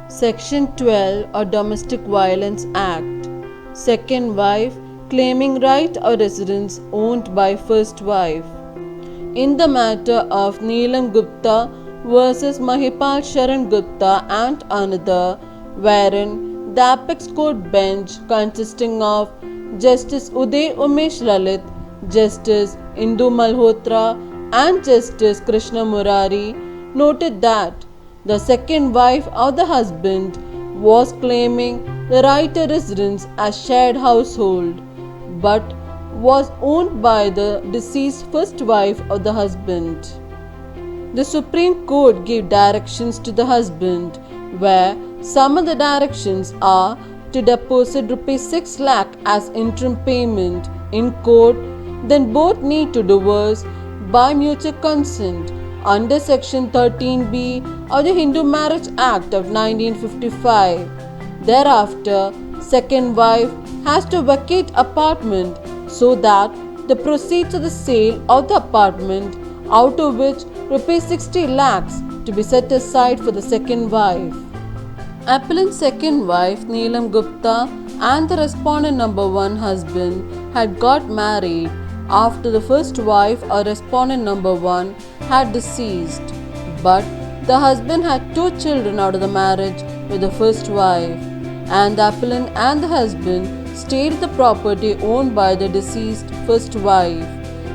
Section 12 or Domestic Violence Act. Second wife claiming right or residence owned by first wife. In the matter of Neelam Gupta versus Mahipal Sharan Gupta and another, wherein the Apex Court bench consisting of Justice Uday Umesh Lalit, Justice Indu Malhotra and Justice Krishna Murari noted that the second wife of the husband was claiming the right to residence as shared household, but was owned by the deceased first wife of the husband. The Supreme Court gave directions to the husband, where some of the directions are to deposit Rs 6 lakh as interim payment in court, then both need to divorce by mutual consent under Section 13B of the Hindu Marriage Act of 1955. Thereafter, second wife has to vacate apartment so that the proceeds of the sale of the apartment, out of which Rs 60 lakhs to be set aside for the second wife. Appellant's second wife Neelam Gupta and the respondent number 1 husband had got married after the first wife or respondent number 1 had deceased, but the husband had 2 children out of the marriage with the first wife, and the appellant and the husband stayed at the property owned by the deceased first wife,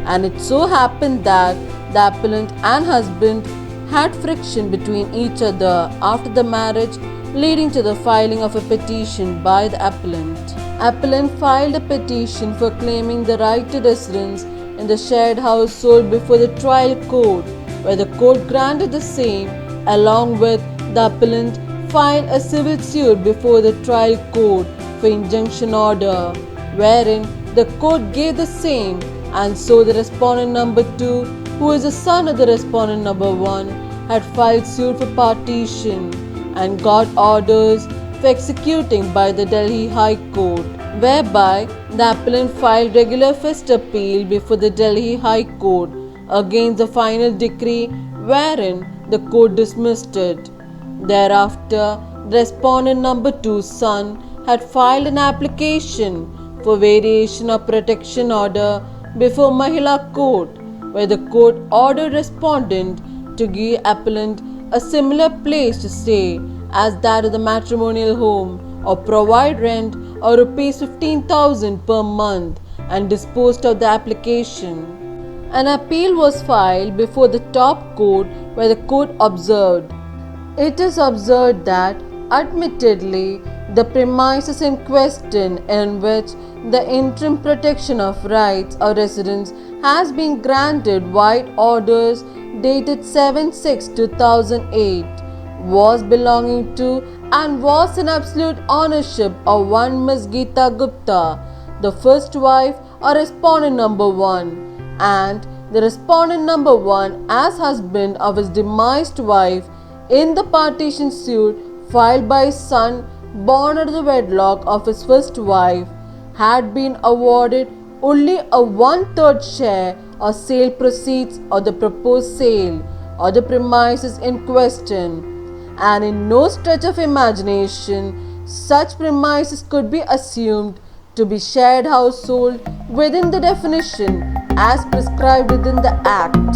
and it so happened that the appellant and husband had friction between each other after the marriage, leading to the filing of a petition by the appellant. Appellant filed a petition for claiming the right to residence in the shared household before the trial court, where the court granted the same, along with the appellant filed a civil suit before the trial court for injunction order, wherein the court gave the same, and so the respondent number 2, who is the son of the respondent number 1, had filed suit for partition and got orders for executing by the Delhi High Court, whereby the appellant filed regular first appeal before the Delhi High Court against the final decree, wherein the court dismissed it. Thereafter, the respondent number 2's son had filed an application for variation of protection order before Mahila Court, where the court ordered respondent to give appellant a similar place to stay as that of the matrimonial home, or provide rent or Rs 15,000 per month, and disposed of the application. An appeal was filed before the top court, where the court observed, "It is observed that, admittedly, the premises in question in which the interim protection of rights or residence has been granted white orders dated 7/6/2008 was belonging to and was in absolute ownership of one Ms. Geeta Gupta, the first wife or respondent number 1, and the respondent number 1 as husband of his demised wife in the partition suit filed by his son born out of the wedlock of his first wife, had been awarded only a 1/3 share or sale proceeds of the proposed sale or the premises in question, and in no stretch of imagination such premises could be assumed to be shared household within the definition as prescribed within the Act."